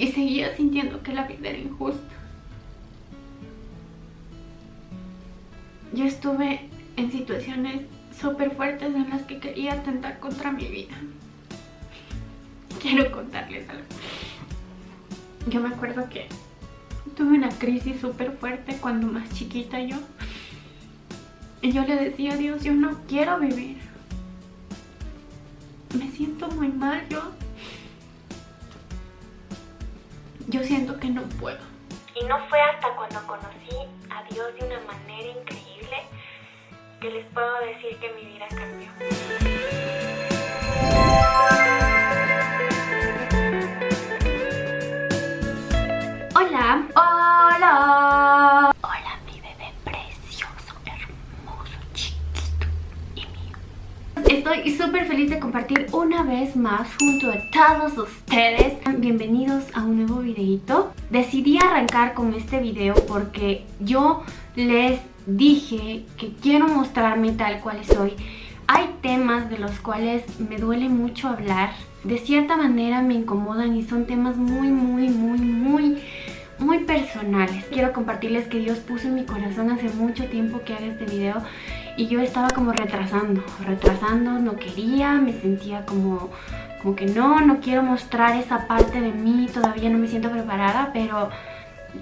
y seguía sintiendo que la vida era injusta. Yo estuve en situaciones súper fuertes en las que quería atentar contra mi vida. Quiero contarles algo. Yo me acuerdo que tuve una crisis súper fuerte cuando más chiquita yo. Y yo le decía a Dios, yo no quiero vivir. Me siento muy mal, yo siento que no puedo. Y no fue hasta cuando conocí a Dios de una manera increíble que les puedo decir que mi vida cambió. Hola, hola. Hola, mi bebé precioso, hermoso, chiquito y mío. Estoy súper feliz de compartir una vez más junto a todos ustedes. Bienvenidos a un nuevo videito. Decidí arrancar con este video porque yo les dije que quiero mostrarme tal cual soy. Hay temas de los cuales me duele mucho hablar. De cierta manera me incomodan y son temas muy personales. Quiero compartirles que Dios puso en mi corazón hace mucho tiempo que haga este video y yo estaba como retrasando, no quería, me sentía como que no quiero mostrar esa parte de mí, todavía no me siento preparada, pero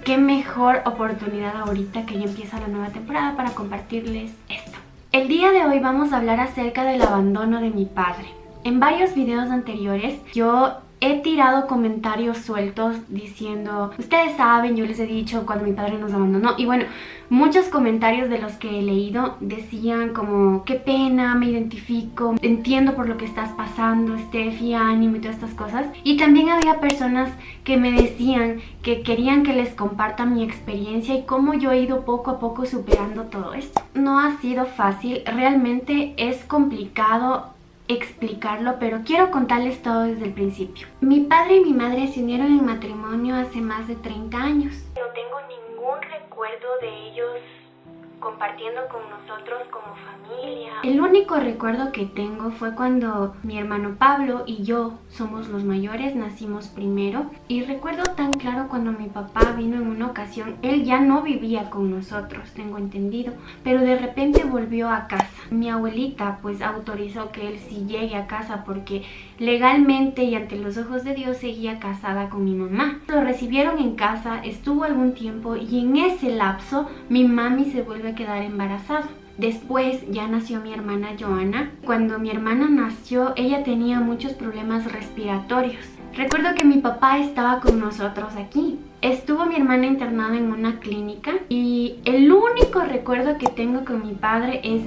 qué mejor oportunidad ahorita que ya empieza la nueva temporada para compartirles esto. El día de hoy vamos a hablar acerca del abandono de mi padre. En varios videos anteriores yo he tirado comentarios sueltos diciendo, ustedes saben, yo les he dicho cuando mi padre nos abandonó. Y bueno, muchos comentarios de los que he leído decían como, qué pena, me identifico, entiendo por lo que estás pasando, Steffi, ánimo y todas estas cosas. Y también había personas que me decían que querían que les comparta mi experiencia y cómo yo he ido poco a poco superando todo esto. No ha sido fácil, realmente es complicado explicarlo, pero quiero contarles todo desde el principio. Mi padre y mi madre se unieron en matrimonio hace más de 30 años. No tengo ningún recuerdo de ellos compartiendo con nosotros como familia. El único recuerdo que tengo fue cuando mi hermano Pablo y yo somos los mayores, nacimos primero, y recuerdo tan claro cuando mi papá vino en una ocasión. Él ya no vivía con nosotros, tengo entendido, pero de repente volvió a casa. Mi abuelita pues autorizó que él sí llegue a casa porque legalmente y ante los ojos de Dios seguía casada con mi mamá. Lo recibieron en casa, estuvo algún tiempo y en ese lapso mi mami se vuelve a quedar embarazada. Después ya nació mi hermana Joana. Cuando mi hermana nació, ella tenía muchos problemas respiratorios. Recuerdo que mi papá estaba con nosotros aquí. Estuvo mi hermana internada en una clínica y el único recuerdo que tengo con mi padre es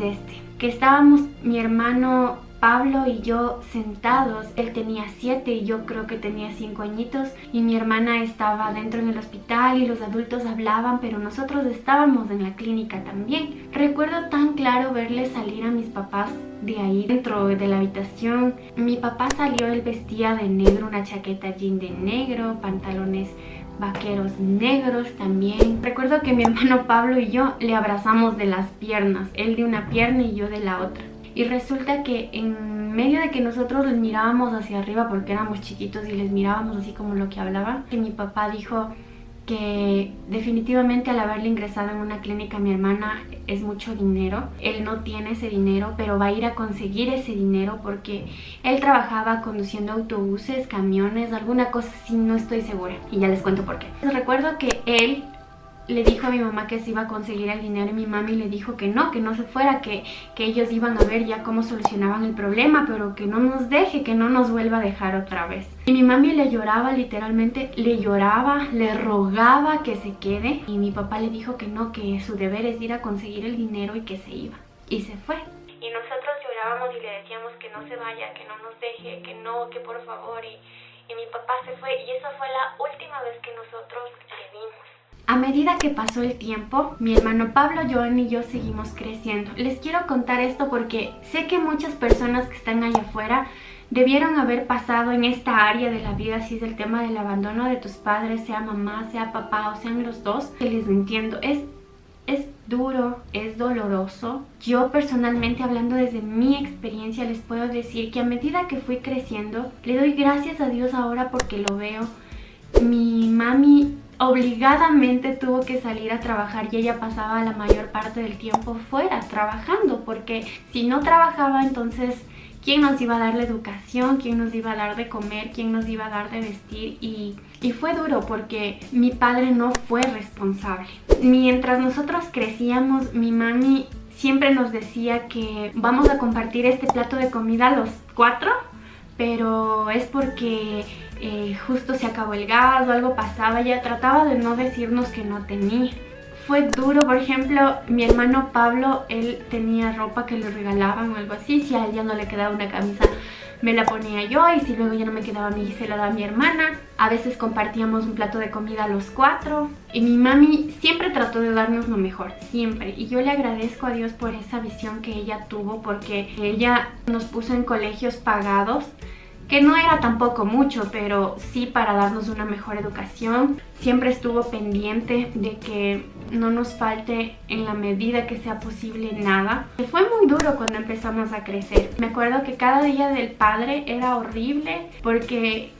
que estábamos mi hermano Pablo y yo sentados. Él tenía 7 y yo creo que tenía 5 añitos y mi hermana estaba dentro en el hospital y los adultos hablaban, pero nosotros estábamos en la clínica también. Recuerdo tan claro verle salir a mis papás de ahí dentro de la habitación. Mi papá salió, él vestía de negro, una chaqueta jean de negro, pantalones vaqueros negros también. Recuerdo que mi hermano Pablo y yo le abrazamos de las piernas, él de una pierna y yo de la otra. Y resulta que en medio de que nosotros les mirábamos hacia arriba porque éramos chiquitos y les mirábamos así como lo que hablaban, que mi papá dijo que definitivamente al haberle ingresado en una clínica a mi hermana es mucho dinero. Él no tiene ese dinero, pero va a ir a conseguir ese dinero porque él trabajaba conduciendo autobuses, camiones, alguna cosa así, no estoy segura. Y ya les cuento por qué. Recuerdo que él le dijo a mi mamá que se iba a conseguir el dinero y mi mami le dijo que no se fuera, que ellos iban a ver ya cómo solucionaban el problema, pero que no nos deje, que no nos vuelva a dejar otra vez. Y mi mami le lloraba, literalmente le lloraba, le rogaba que se quede y mi papá le dijo que no, que su deber es ir a conseguir el dinero y que se iba. Y se fue. Y nosotros llorábamos y le decíamos que no se vaya, que no nos deje, que no, que por favor. Y mi papá se fue y esa fue la última vez que nosotros le vimos. A medida que pasó el tiempo, mi hermano Pablo, Joan y yo seguimos creciendo. Les quiero contar esto porque sé que muchas personas que están allá afuera debieron haber pasado en esta área de la vida, si es el tema del abandono de tus padres, sea mamá, sea papá o sean los dos, que les entiendo. Es duro, es doloroso. Yo personalmente, hablando desde mi experiencia, les puedo decir que a medida que fui creciendo, le doy gracias a Dios ahora porque lo veo. Mi obligadamente tuvo que salir a trabajar y ella pasaba la mayor parte del tiempo fuera trabajando, porque si no trabajaba, entonces ¿quién nos iba a dar la educación? ¿Quién nos iba a dar de comer? ¿Quién nos iba a dar de vestir? Y fue duro porque mi padre no fue responsable. Mientras nosotros crecíamos, mi mami siempre nos decía que vamos a compartir este plato de comida los 4, pero es porque justo se acabó el gas o algo pasaba. Ella trataba de no decirnos que no tenía. Fue duro, por ejemplo, mi hermano Pablo, él tenía ropa que le regalaban o algo así. Si a él ya no le quedaba una camisa, me la ponía yo, y si luego ya no me quedaba a mí, se la daba a mi hermana. A veces compartíamos un plato de comida los 4 y mi mami siempre trató de darnos lo mejor, siempre. Y yo le agradezco a Dios por esa visión que ella tuvo, porque ella nos puso en colegios pagados, que no era tampoco mucho, pero sí para darnos una mejor educación. Siempre estuvo pendiente de que no nos falte en la medida que sea posible nada. Fue muy duro cuando empezamos a crecer. Me acuerdo que cada día del padre era horrible, porque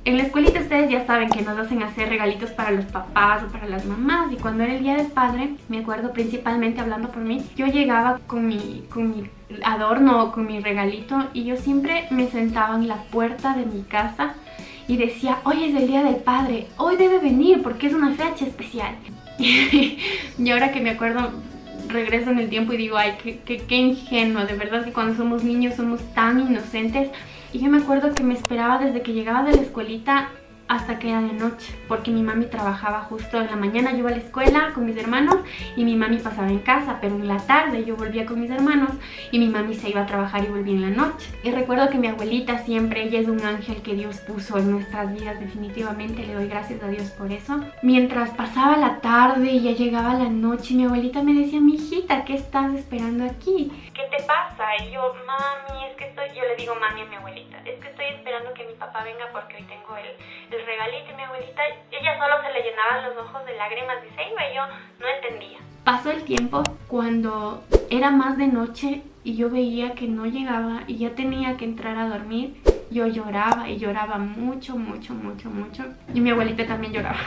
en la escuelita ustedes ya saben que nos hacen hacer regalitos para los papás o para las mamás, y cuando era el día del padre, me acuerdo principalmente hablando por mí, yo llegaba con mi adorno o con mi regalito y yo siempre me sentaba en la puerta de mi casa y decía, hoy es el día del padre, hoy debe venir porque es una fecha especial. Y ahora que me acuerdo, regreso en el tiempo y digo, ay, qué ingenuo, de verdad que cuando somos niños somos tan inocentes. Y yo me acuerdo que me esperaba desde que llegaba de la escuelita hasta que era de noche, porque mi mami trabajaba justo en la mañana. Yo iba a la escuela con mis hermanos y mi mami pasaba en casa, pero en la tarde yo volvía con mis hermanos y mi mami se iba a trabajar y volvía en la noche. Y recuerdo que mi abuelita siempre, ella es un ángel que Dios puso en nuestras vidas, definitivamente le doy gracias a Dios por eso. Mientras pasaba la tarde y ya llegaba la noche, mi abuelita me decía, mi hijita, ¿qué estás esperando aquí? ¿Qué te pasa? Y yo, mami, es que yo le digo mami a mi abuelita, es que estoy esperando que mi papá venga porque hoy tengo el regalito. Y mi abuelita, ella solo se le llenaban los ojos de lágrimas y se iba, y yo no entendía. Pasó el tiempo, cuando era más de noche y yo veía que no llegaba y ya tenía que entrar a dormir, yo lloraba y lloraba mucho, mucho, mucho, mucho. Y mi abuelita también lloraba.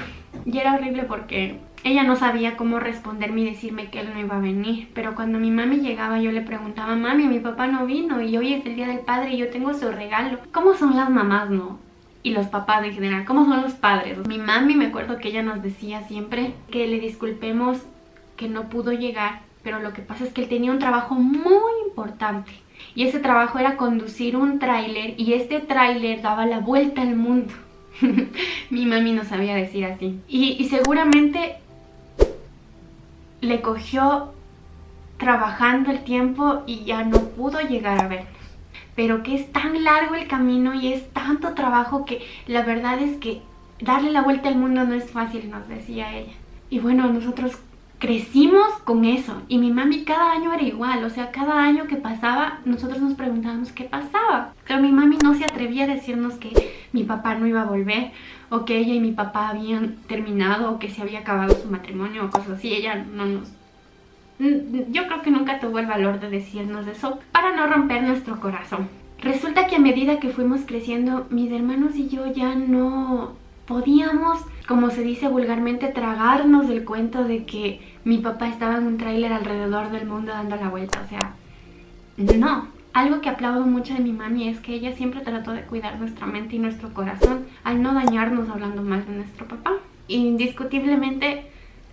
Y era horrible porque ella no sabía cómo responderme y decirme que él no iba a venir. Pero cuando mi mami llegaba, yo le preguntaba, mami, mi papá no vino y hoy es el día del padre y yo tengo su regalo. ¿Cómo son las mamás, no? Y los papás en general, ¿cómo son los padres? Mi mami, me acuerdo que ella nos decía siempre que le disculpemos que no pudo llegar, pero lo que pasa es que él tenía un trabajo muy importante. Y ese trabajo era conducir un tráiler, y este tráiler daba la vuelta al mundo. Mi mami no sabía decir así. Y seguramente le cogió trabajando el tiempo y ya no pudo llegar a vernos. Pero que es tan largo el camino y es tanto trabajo que la verdad es que darle la vuelta al mundo no es fácil, nos decía ella. Y bueno, nosotros crecimos con eso, y mi mami cada año era igual. O sea, cada año que pasaba nosotros nos preguntábamos qué pasaba, pero mi mami no se atrevía a decirnos que mi papá no iba a volver, o que ella y mi papá habían terminado, o que se había acabado su matrimonio o cosas así. Ella no nos... Yo creo que nunca tuvo el valor de decirnos eso para no romper nuestro corazón. Resulta que a medida que fuimos creciendo, mis hermanos y yo ya no podíamos, como se dice vulgarmente, tragarnos el cuento de que mi papá estaba en un tráiler alrededor del mundo dando la vuelta. O sea, no. Algo que aplaudo mucho de mi mami es que ella siempre trató de cuidar nuestra mente y nuestro corazón al no dañarnos hablando mal de nuestro papá. Indiscutiblemente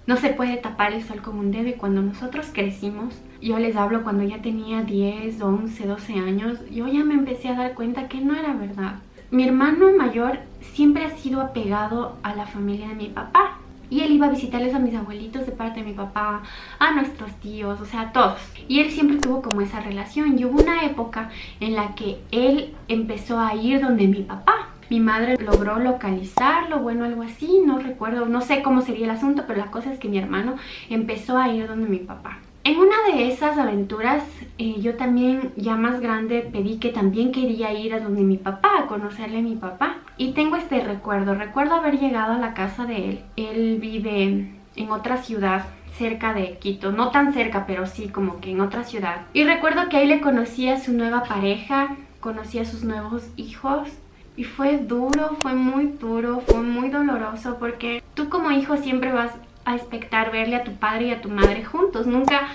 no se puede tapar el sol con un dedo, y cuando nosotros crecimos, yo les hablo cuando ya tenía 10, 11, 12 años, yo ya me empecé a dar cuenta que no era verdad. Mi hermano mayor siempre ha sido apegado a la familia de mi papá, y él iba a visitarles a mis abuelitos de parte de mi papá, a nuestros tíos, o sea, a todos. Y él siempre tuvo como esa relación, y hubo una época en la que él empezó a ir donde mi papá. Mi madre logró localizarlo, bueno, algo así, no recuerdo, no sé cómo sería el asunto, pero la cosa es que mi hermano empezó a ir donde mi papá. En una de esas aventuras, yo también, ya más grande, pedí que también quería ir a donde mi papá, a conocerle a mi papá. Y tengo este recuerdo haber llegado a la casa de él. Él vive en otra ciudad, cerca de Quito, no tan cerca, pero sí como que en otra ciudad. Y recuerdo que ahí le conocí a su nueva pareja, conocí a sus nuevos hijos. Y fue duro, fue muy duro, fue muy doloroso, porque tú como hijo siempre vas a expectar verle a tu padre y a tu madre juntos. Nunca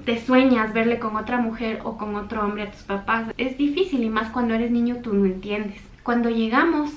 te sueñas verle con otra mujer o con otro hombre a tus papás. Es difícil, y más cuando eres niño tú no entiendes. Cuando llegamos,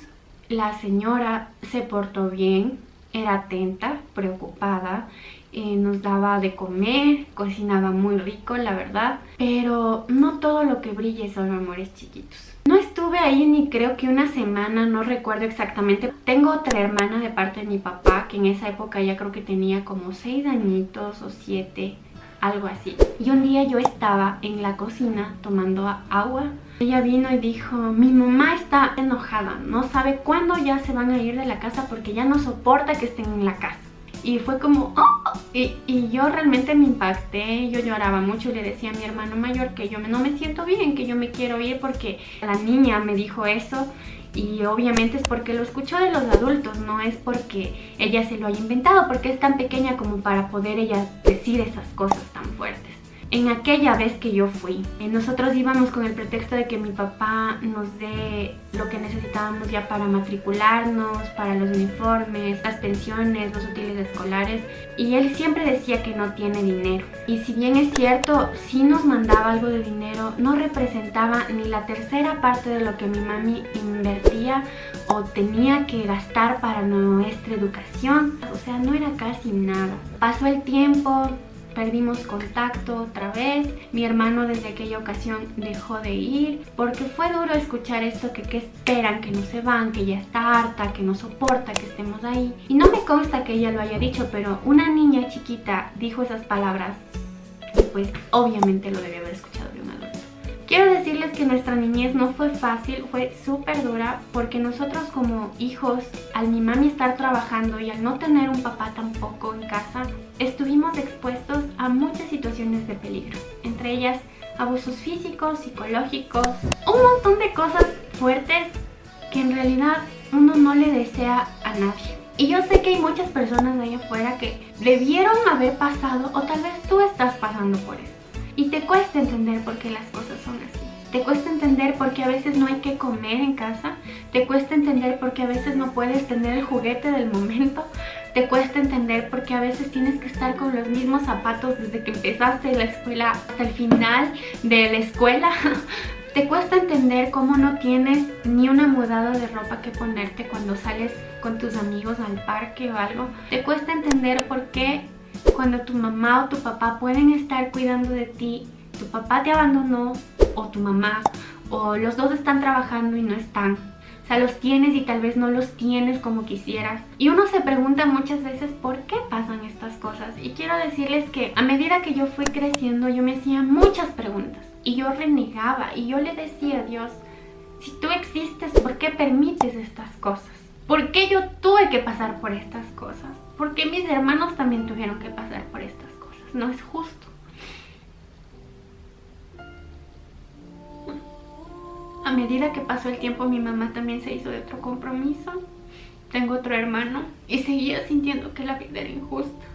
la señora se portó bien, era atenta, preocupada, nos daba de comer, cocinaba muy rico, la verdad. Pero no todo lo que brilla son amores chiquitos. No estuve ahí ni creo que una semana, no recuerdo exactamente. Tengo otra hermana de parte de mi papá, que en esa época ya creo que tenía como 6 añitos o 7, algo así. Y un día yo estaba en la cocina tomando agua. Ella vino y dijo, mi mamá está enojada, no sabe cuándo ya se van a ir de la casa porque ya no soporta que estén en la casa. Y fue como, oh, y yo realmente me impacté, yo lloraba mucho y le decía a mi hermano mayor que yo no me siento bien, que yo me quiero ir porque la niña me dijo eso. Y obviamente es porque lo escuchó de los adultos, no es porque ella se lo haya inventado, porque es tan pequeña como para poder ella decir esas cosas tan fuertes. En aquella vez que yo fui, nosotros íbamos con el pretexto de que mi papá nos dé lo que necesitábamos ya para matricularnos, para los uniformes, las pensiones, los útiles escolares, y él siempre decía que no tiene dinero. Y si bien es cierto, sí nos mandaba algo de dinero, no representaba ni la tercera parte de lo que mi mami invertía o tenía que gastar para nuestra educación. O sea, no era casi nada. Pasó el tiempo, perdimos contacto otra vez. Mi hermano desde aquella ocasión dejó de ir porque fue duro escuchar esto, que esperan, que no se van, que ya está harta, que no soporta que estemos ahí. Y no me consta que ella lo haya dicho, pero una niña chiquita dijo esas palabras y pues obviamente lo debía haber escuchado de un adulto. Quiero decirles que nuestra niñez no fue fácil, fue súper dura, porque nosotros como hijos, al mi mami estar trabajando y al no tener un papá tampoco en casa, estuvimos expuestos a muchas situaciones de peligro, entre ellas abusos físicos, psicológicos, un montón de cosas fuertes que en realidad uno no le desea a nadie. Y yo sé que hay muchas personas ahí afuera que debieron haber pasado, o tal vez tú estás pasando por eso. Y te cuesta entender por qué las cosas son así. Te cuesta entender por qué a veces no hay que comer en casa. Te cuesta entender por qué a veces no puedes tener el juguete del momento. Te cuesta entender por qué a veces tienes que estar con los mismos zapatos desde que empezaste la escuela hasta el final de la escuela. Te cuesta entender cómo no tienes ni una mudada de ropa que ponerte cuando sales con tus amigos al parque o algo. Te cuesta entender por qué cuando tu mamá o tu papá pueden estar cuidando de ti, tu papá te abandonó, o tu mamá, o los dos están trabajando y no están. O sea, los tienes y tal vez no los tienes como quisieras. Y uno se pregunta muchas veces por qué pasan estas cosas. Y quiero decirles que a medida que yo fui creciendo, yo me hacía muchas preguntas. Y yo renegaba, y yo le decía a Dios, si tú existes, ¿por qué permites estas cosas? ¿Por qué yo tuve que pasar por estas cosas? ¿Por qué mis hermanos también tuvieron que pasar por estas cosas? No es justo. A medida que pasó el tiempo, mi mamá también se hizo de otro compromiso. Tengo otro hermano y seguía sintiendo que la vida era injusta.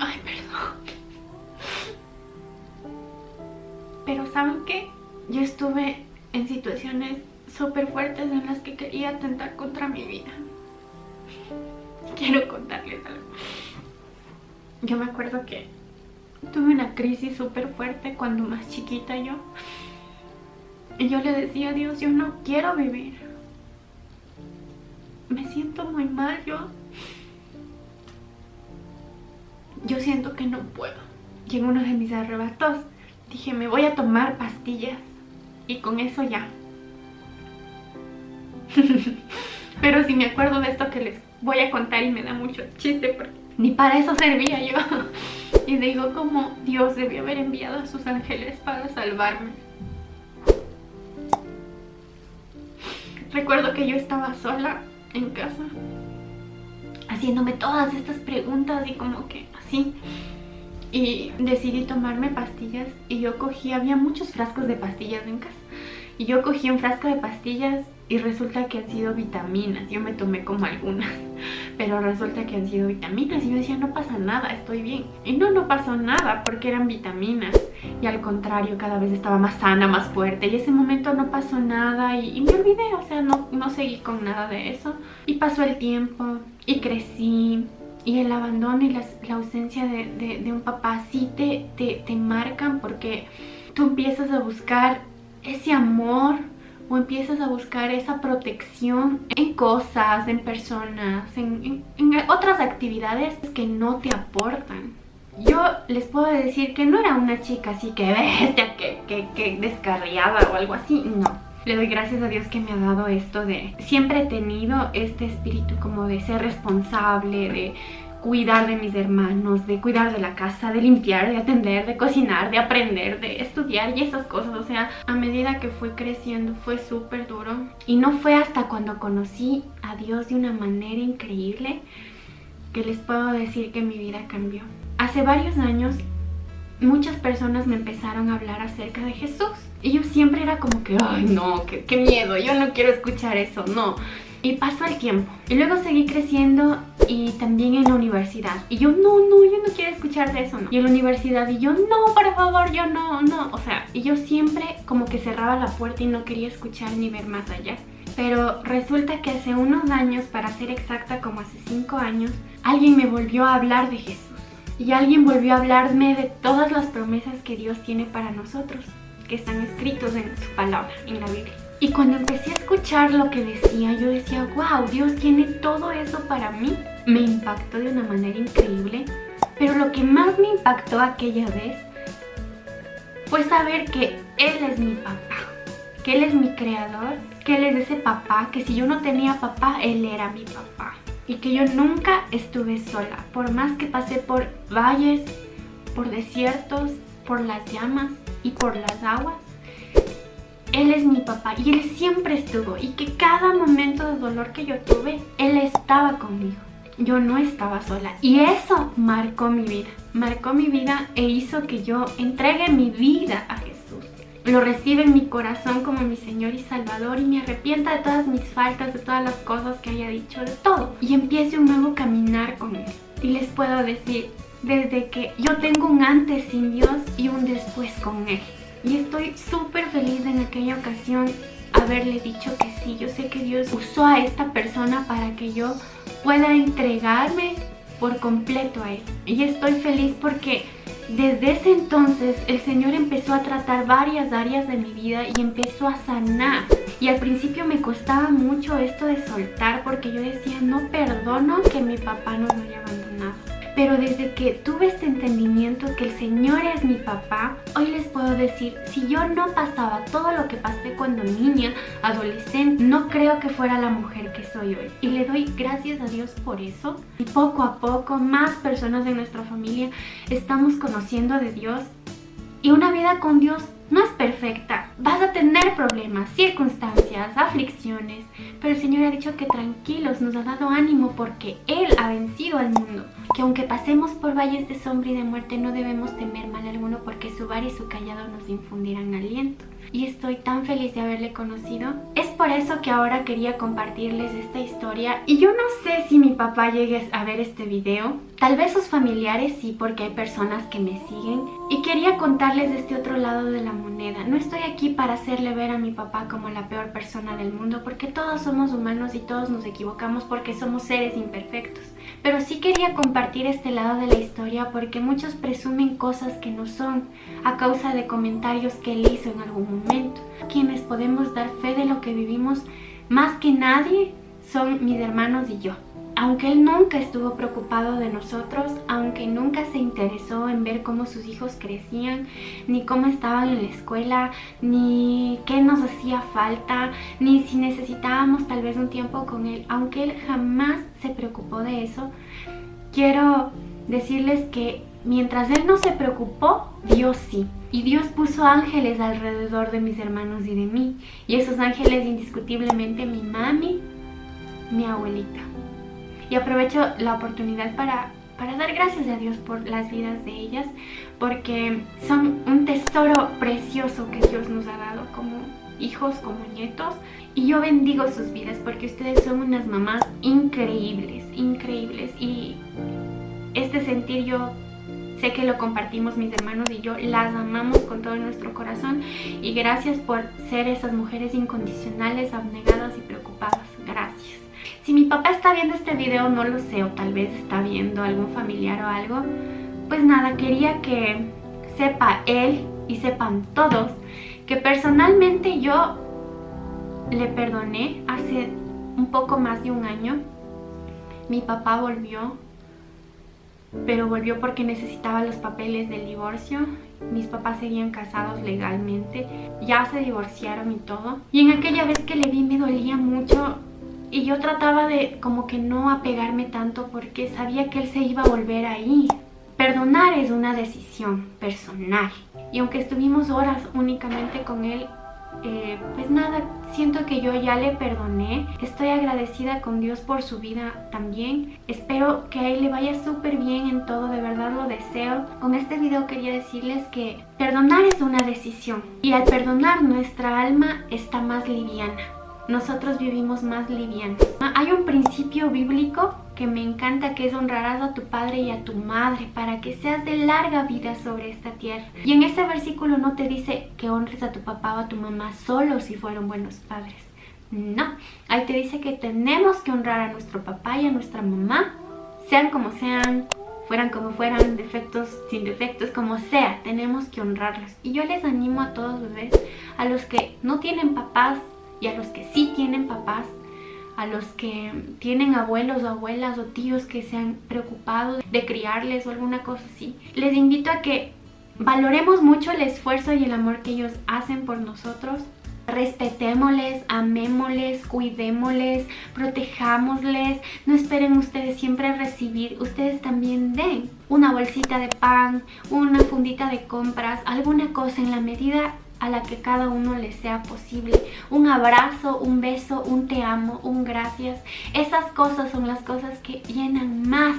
Ay, perdón. Pero ¿saben qué? Yo estuve en situaciones súper fuertes en las que quería atentar contra mi vida. Quiero contarles algo. Yo me acuerdo que tuve una crisis súper fuerte cuando más chiquita yo. Y yo le decía a Dios, yo no quiero vivir. Me siento muy mal, yo siento que no puedo. Y en uno de mis arrebatos dije, me voy a tomar pastillas y con eso ya. Pero si me acuerdo de esto que les voy a contar y me da mucho chiste porque ni para eso servía yo. Y digo como Dios debió haber enviado a sus ángeles para salvarme. Recuerdo que yo estaba sola en casa haciéndome todas estas preguntas y como que así. Y decidí tomarme pastillas y yo cogí, había muchos frascos de pastillas en casa. Y yo cogí un frasco de pastillas y resulta que han sido vitaminas. Yo me tomé como algunas. pero resulta que han sido vitaminas. Y yo decía, no pasa nada, estoy bien. Y no pasó nada porque eran vitaminas. Y al contrario, cada vez estaba más sana, más fuerte. Y ese momento no pasó nada y me olvidé, o sea, no seguí con nada de eso. Y pasó el tiempo y crecí. Y el abandono y la ausencia de un papá sí te marcan, porque tú empiezas a buscar ese amor o empiezas a buscar esa protección en cosas, en personas, en otras actividades que no te aportan. Yo les puedo decir que no era una chica así que bestia, que descarriada o algo así, no. Le doy gracias a Dios que me ha dado esto de... Siempre he tenido este espíritu como de ser responsable, de cuidar de mis hermanos, de cuidar de la casa, de limpiar, de atender, de cocinar, de aprender, de estudiar y esas cosas. O sea, a medida que fui creciendo fue súper duro. Y no fue hasta cuando conocí a Dios de una manera increíble que les puedo decir que mi vida cambió. Hace varios años muchas personas me empezaron a hablar acerca de Jesús. Y yo siempre era como que, ay no, qué miedo, yo no quiero escuchar eso, no. Y pasó el tiempo. Y luego seguí creciendo y también en la universidad. Y yo, no, yo no quiero escuchar de eso, no. Y en la universidad, y yo, no, por favor, yo no. O sea, y yo siempre como que cerraba la puerta y no quería escuchar ni ver más allá. Pero resulta que hace unos años, para ser exacta, como hace 5 años, alguien me volvió a hablar de Jesús. Y alguien volvió a hablarme de todas las promesas que Dios tiene para nosotros, que están escritos en su palabra, en la Biblia. Y cuando empecé a escuchar lo que decía, yo decía, wow, Dios tiene todo eso para mí. Me impactó de una manera increíble. Pero lo que más me impactó aquella vez fue saber que Él es mi papá, que Él es mi creador, que Él es ese papá, que si yo no tenía papá, Él era mi papá. Y que yo nunca estuve sola, por más que pasé por valles, por desiertos, por las llamas y por las aguas. Él es mi papá y Él siempre estuvo, y que cada momento de dolor que yo tuve, Él estaba conmigo. Yo no estaba sola, y eso marcó mi vida e hizo que yo entregue mi vida a Jesús. Lo reciba en mi corazón como mi Señor y Salvador, y me arrepienta de todas mis faltas, de todas las cosas que haya dicho, de todo, y empiece un nuevo caminar con Él. Y les puedo decir, desde que yo tengo un antes sin Dios y un después con Él. Y estoy súper feliz de en aquella ocasión haberle dicho que sí. Yo sé que Dios usó a esta persona para que yo pueda entregarme por completo a Él. Y estoy feliz porque desde ese entonces el Señor empezó a tratar varias áreas de mi vida y empezó a sanar. Y al principio me costaba mucho esto de soltar, porque yo decía, no perdono que mi papá nos haya abandonado. Pero desde que tuve este entendimiento que el Señor es mi papá, hoy les puedo decir, si yo no pasaba todo lo que pasé cuando niña, adolescente, no creo que fuera la mujer que soy hoy. Y le doy gracias a Dios por eso. Y poco a poco, más personas de nuestra familia estamos conociendo de Dios. Y una vida con Dios no es perfecta. Vas a tener problemas, circunstancias, aflicciones. Pero el Señor ha dicho que tranquilos, nos ha dado ánimo porque Él ha vencido al mundo. Que aunque pasemos por valles de sombra y de muerte, no debemos temer mal alguno, porque su vara y su callado nos infundirán aliento. Y estoy tan feliz de haberle conocido. Es por eso que ahora quería compartirles esta historia. Y yo no sé si mi papá llegue a ver este video. Tal vez sus familiares sí, porque hay personas que me siguen. Y quería contarles de este otro lado de la moneda. No estoy aquí para hacerle ver a mi papá como la peor persona del mundo, porque todos somos humanos y todos nos equivocamos, porque somos seres imperfectos. Pero sí quería compartir este lado de la historia porque muchos presumen cosas que no son a causa de comentarios que él hizo en algún momento. Quienes podemos dar fe de lo que vivimos más que nadie son mis hermanos y yo. Aunque él nunca estuvo preocupado de nosotros, aunque nunca se interesó en ver cómo sus hijos crecían, ni cómo estaban en la escuela, ni qué nos hacía falta, ni si necesitábamos tal vez un tiempo con él, aunque él jamás se preocupó de eso, quiero decirles que mientras él no se preocupó, Dios sí. Y Dios puso ángeles alrededor de mis hermanos y de mí. Y esos ángeles indiscutiblemente mi mami, mi abuelita. Y aprovecho la oportunidad para para dar gracias a Dios por las vidas de ellas, porque son un tesoro precioso que Dios nos ha dado como hijos, como nietos. Y yo bendigo sus vidas porque ustedes son unas mamás increíbles, increíbles. Y este sentir yo sé que lo compartimos mis hermanos y yo, las amamos con todo nuestro corazón. Y gracias por ser esas mujeres incondicionales, abnegadas y preocupadas. Gracias. Si mi papá está viendo este video, no lo sé, o tal vez está viendo algún familiar o algo, pues nada, quería que sepa él y sepan todos que personalmente yo le perdoné hace un poco más de un año. Mi papá volvió, pero volvió porque necesitaba los papeles del divorcio. Mis papás seguían casados legalmente, ya se divorciaron y todo. Y en aquella vez que le vi me dolía mucho y yo trataba de como que no apegarme tanto porque sabía que él se iba a volver ahí. Perdonar es una decisión personal y aunque estuvimos horas únicamente con él, pues nada, siento que yo ya le perdoné. Estoy agradecida con Dios por su vida también. Espero que a él le vaya súper bien en todo, de verdad lo deseo. Con este video quería decirles que perdonar es una decisión y al perdonar nuestra alma está más liviana. Nosotros vivimos más livianos. Hay un principio bíblico que me encanta, que es honrarás a tu padre y a tu madre para que seas de larga vida sobre esta tierra. Y en ese versículo no te dice que honres a tu papá o a tu mamá solo si fueron buenos padres. No, ahí te dice que tenemos que honrar a nuestro papá y a nuestra mamá, sean como sean, fueran como fueran, defectos, sin defectos, como sea, tenemos que honrarlos. Y yo les animo a todos bebés, a los que no tienen papás y a los que sí tienen papás, a los que tienen abuelos o abuelas o tíos que se han preocupado de criarles o alguna cosa así. Les invito a que valoremos mucho el esfuerzo y el amor que ellos hacen por nosotros. Respetémosles, amémosles, cuidémosles, protejámosles. No esperen ustedes siempre recibir, ustedes también den una bolsita de pan, una fundita de compras, alguna cosa en la medida a la que cada uno les sea posible. Un abrazo, un beso, un te amo, un gracias. Esas cosas son las cosas que llenan más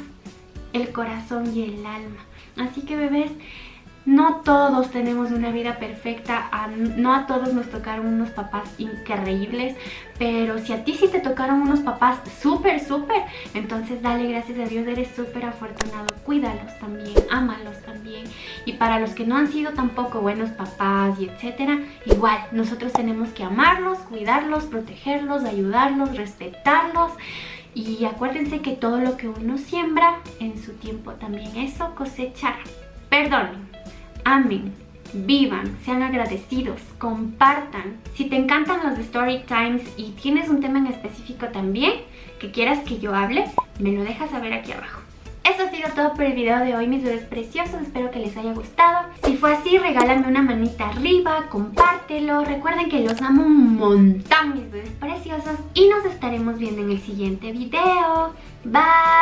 el corazón y el alma. Así que bebés, no todos tenemos una vida perfecta, no a todos nos tocaron unos papás increíbles, pero si a ti sí te tocaron unos papás súper, entonces dale gracias a Dios, eres súper afortunado. Cuídalos también, ámalos también. Y para los que no han sido tampoco buenos papás y etcétera, igual, nosotros tenemos que amarlos, cuidarlos, protegerlos, ayudarlos, respetarlos. Y acuérdense que todo lo que uno siembra, en su tiempo también eso cosechará. Perdonen. Amen, vivan, sean agradecidos, compartan. Si te encantan los story times y tienes un tema en específico también que quieras que yo hable, me lo dejas saber aquí abajo. Eso ha sido todo por el video de hoy, mis bebés preciosos. Espero que les haya gustado. Si fue así, regálame una manita arriba, compártelo. Recuerden que los amo un montón, mis bebés preciosos. Y nos estaremos viendo en el siguiente video. Bye.